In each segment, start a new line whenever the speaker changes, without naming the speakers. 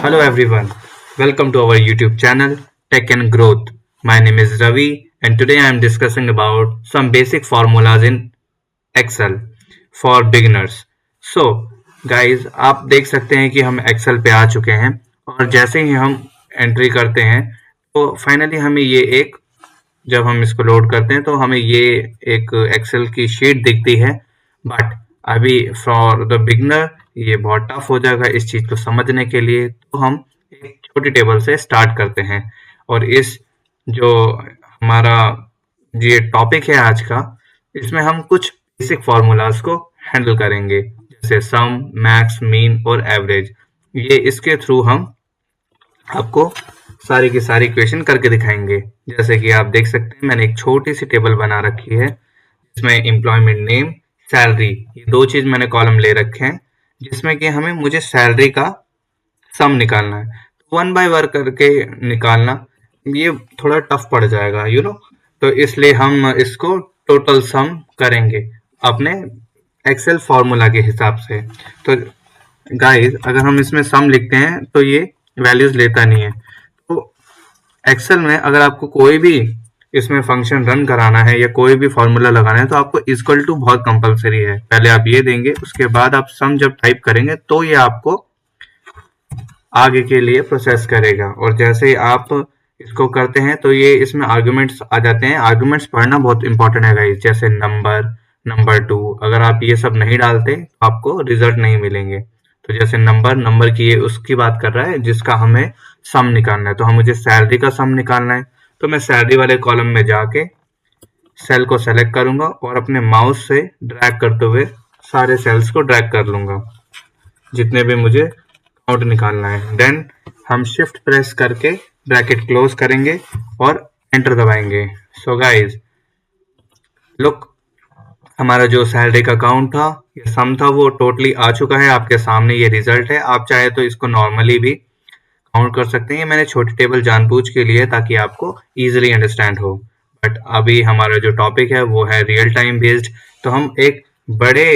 Hello everyone, welcome to our YouTube channel Tech and Growth. My name is Ravi and today I am discussing about some basic formulas in Excel for beginners. So guys, आप देख सकते हैं कि हम Excel पे आ चुके हैं और जैसे ही हम एंट्री करते हैं तो फाइनली हमें ये एक जब हम इसको लोड करते हैं तो हमें ये एक एक्सेल की शीट दिखती है। बट अभी फॉर द बिगनर ये बहुत टफ हो जाएगा इस चीज को समझने के लिए, तो हम एक छोटी टेबल से स्टार्ट करते हैं। और इस जो हमारा ये टॉपिक है आज का, इसमें हम कुछ बेसिक फॉर्मूलाज को हैंडल करेंगे, जैसे सम, मैक्स, मीन और एवरेज। ये इसके थ्रू हम आपको सारी की सारी इक्वेशन करके दिखाएंगे। जैसे कि आप देख सकते हैं मैंने एक छोटी सी टेबल बना रखी है जिसमें एम्प्लॉयमेंट नेम, सैलरी, ये दो चीज मैंने कॉलम ले रखे हैं जिसमें कि मुझे सैलरी का सम निकालना है। तो वन बाय वन करके निकालना ये थोड़ा टफ पड़ जाएगा तो इसलिए हम इसको टोटल सम करेंगे अपने एक्सेल फॉर्मूला के हिसाब से। तो गाइस, अगर हम इसमें सम लिखते हैं तो ये वैल्यूज लेता नहीं है। तो एक्सेल में अगर आपको कोई भी इसमें फंक्शन रन कराना है या कोई भी फॉर्मूला लगाना है तो आपको इक्वल टू बहुत कंपलसरी है। पहले आप ये देंगे, उसके बाद आप सम जब टाइप करेंगे तो ये आपको आगे के लिए प्रोसेस करेगा। और जैसे ही आप इसको करते हैं तो ये इसमें आर्गुमेंट्स आ जाते हैं। आर्गुमेंट्स पढ़ना बहुत इंपॉर्टेंट है गाइस, जैसे नंबर 2। अगर आप ये सब नहीं डालते तो आपको रिजल्ट नहीं मिलेंगे। तो जैसे नंबर की ये उसकी बात कर रहा है जिसका हमें सम निकालना है। तो हम मुझे सैलरी का सम निकालना है, तो मैं सैलरी वाले कॉलम में जाके सेल को सेलेक्ट करूंगा और अपने माउस से ड्रैग करते हुए सारे सेल्स को ड्रैग कर लूंगा जितने भी मुझे काउंट निकालना है। देन हम शिफ्ट प्रेस करके ब्रैकेट क्लोज करेंगे और एंटर दबाएंगे। सो गाइस लुक, हमारा जो सैलरी का काउंट था या सम था वो टोटली आ चुका है आपके सामने। ये रिजल्ट है। आप चाहे तो इसको नॉर्मली भी काउंट कर सकते हैं। मैंने छोटी टेबल जानबूझ के लिए ताकि आपको इजीली अंडरस्टैंड हो। बट अभी हमारा जो टॉपिक है वो है रियल टाइम बेस्ड, तो हम एक बड़े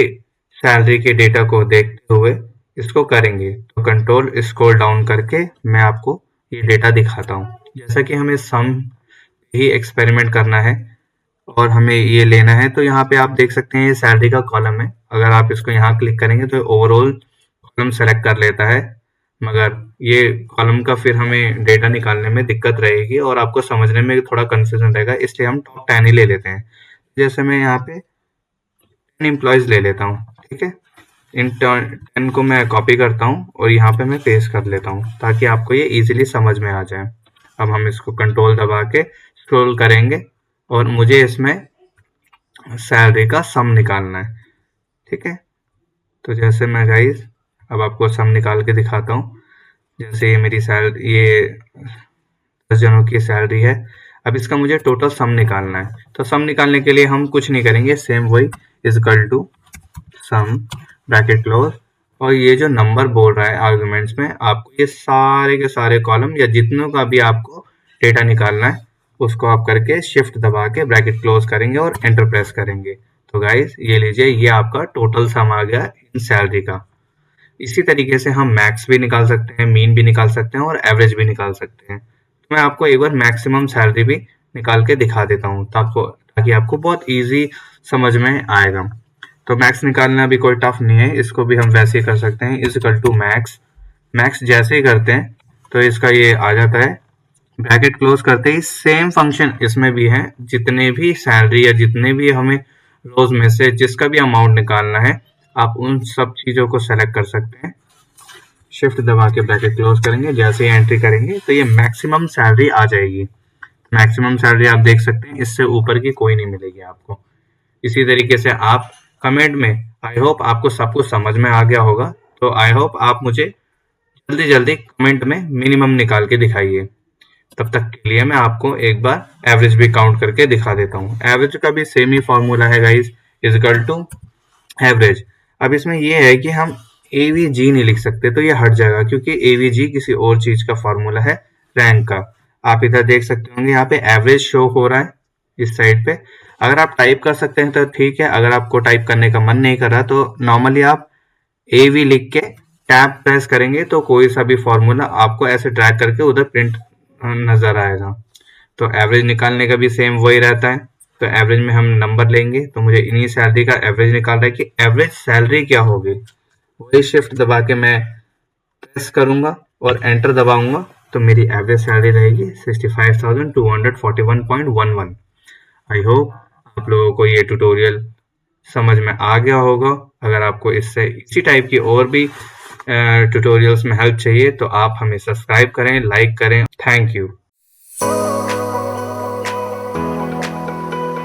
सैलरी के डेटा को देखते हुए इसको करेंगे। तो कंट्रोल स्क्रॉल डाउन करके मैं आपको ये डेटा दिखाता हूँ। जैसा कि हमें सम ही एक्सपेरिमेंट करना है और हमें ये लेना है, तो यहाँ पे आप देख सकते हैं ये सैलरी का कॉलम है। अगर आप इसको यहाँ क्लिक करेंगे तो ओवरऑल कॉलम सेलेक्ट कर लेता है, मगर ये कॉलम का फिर हमें डेटा निकालने में दिक्कत रहेगी और आपको समझने में थोड़ा कंफ्यूजन रहेगा, इसलिए हम टॉप 10 ही ले लेते हैं। जैसे मैं यहाँ पे 10 एम्प्लॉयज ले लेता हूँ, ठीक है। इन 10 को मैं कॉपी करता हूँ और यहाँ पे मैं पेस्ट कर लेता हूँ ताकि आपको ये इजीली समझ में आ जाए। अब हम इसको कंट्रोल दबा के स्क्रॉल करेंगे और मुझे इसमें सैलरी का सम निकालना है, ठीक है। तो जैसे मैं गाइस अब आपको सम निकाल के दिखाता हूँ। जैसे ये मेरी सैलरी, ये 10 जनों की सैलरी है। अब इसका मुझे टोटल सम निकालना है। तो सम निकालने के लिए हम कुछ नहीं करेंगे, सेम वही equal to sum bracket close, और ये जो नंबर बोल रहा है आर्गुमेंट्स में, आपको ये सारे के सारे कॉलम या जितनों का भी आपको डेटा निकालना है उसको आप करके शिफ्ट दबा के ब्रैकेट क्लोज करेंगे और एंटर प्रेस करेंगे। तो गाइस ये लीजिए, ये आपका टोटल सम आ गया इन सैलरी का। इसी तरीके से हम मैक्स भी निकाल सकते हैं, मीन भी निकाल सकते हैं और एवरेज भी निकाल सकते हैं। तो मैं आपको एक बार मैक्सिमम सैलरी भी निकाल के दिखा देता हूँ ताकि आपको बहुत इजी समझ में आएगा। तो मैक्स निकालना भी कोई टफ नहीं है, इसको भी हम वैसे ही कर सकते हैं, इक्वल टू मैक्स जैसे ही करते हैं तो इसका ये आ जाता है। ब्रैकेट क्लोज करते ही सेम फंक्शन इसमें भी है। जितने भी सैलरी या जितने भी हमें रोज में से जिसका भी अमाउंट निकालना है, आप उन सब चीजों को सेलेक्ट कर सकते हैं। शिफ्ट दबा के ब्रैकेट क्लोज करेंगे, जैसे ही एंट्री करेंगे तो ये मैक्सिमम सैलरी आ जाएगी। मैक्सिमम सैलरी आप देख सकते हैं, इससे ऊपर की कोई नहीं मिलेगी आपको। इसी तरीके से आप कमेंट में, आई होप आपको सब कुछ समझ में आ गया होगा। तो आई होप आप मुझे जल्दी जल्दी कमेंट में मिनिमम निकाल के दिखाइए। तब तक के लिए मैं आपको एक बार एवरेज भी काउंट करके दिखा देता हूँ। एवरेज का भी सेम ही फॉर्मूला है गाइस, इक्वल टू एवरेज। अब इसमें ये है कि हम एवीजी नहीं लिख सकते, तो ये हट जाएगा क्योंकि एवीजी किसी और चीज का फॉर्मूला है, रैंक का। आप इधर देख सकते होंगे यहाँ पे एवरेज शो हो रहा है इस साइड पे। अगर आप टाइप कर सकते हैं तो ठीक है, अगर आपको टाइप करने का मन नहीं कर रहा तो नॉर्मली आप एवी लिख के टैब प्रेस करेंगे तो कोई सा भी फॉर्मूला आपको ऐसे ड्रैग करके उधर प्रिंट नजर आएगा। तो एवरेज निकालने का भी सेम वही रहता है। तो एवरेज में हम नंबर लेंगे, तो मुझे इन्हीं सैलरी का एवरेज निकाल रहा है कि एवरेज सैलरी क्या होगी। वही शिफ्ट दबा के मैं प्रेस करूंगा और एंटर दबाऊंगा तो मेरी एवरेज सैलरी रहेगी 65,241.11। आई होप आप लोगों को ये ट्यूटोरियल समझ में आ गया होगा। अगर आपको इससे इसी टाइप की और भी ट्यूटोरियल्स में हेल्प चाहिए तो आप हमें सब्सक्राइब करें, लाइक करें। Thank you.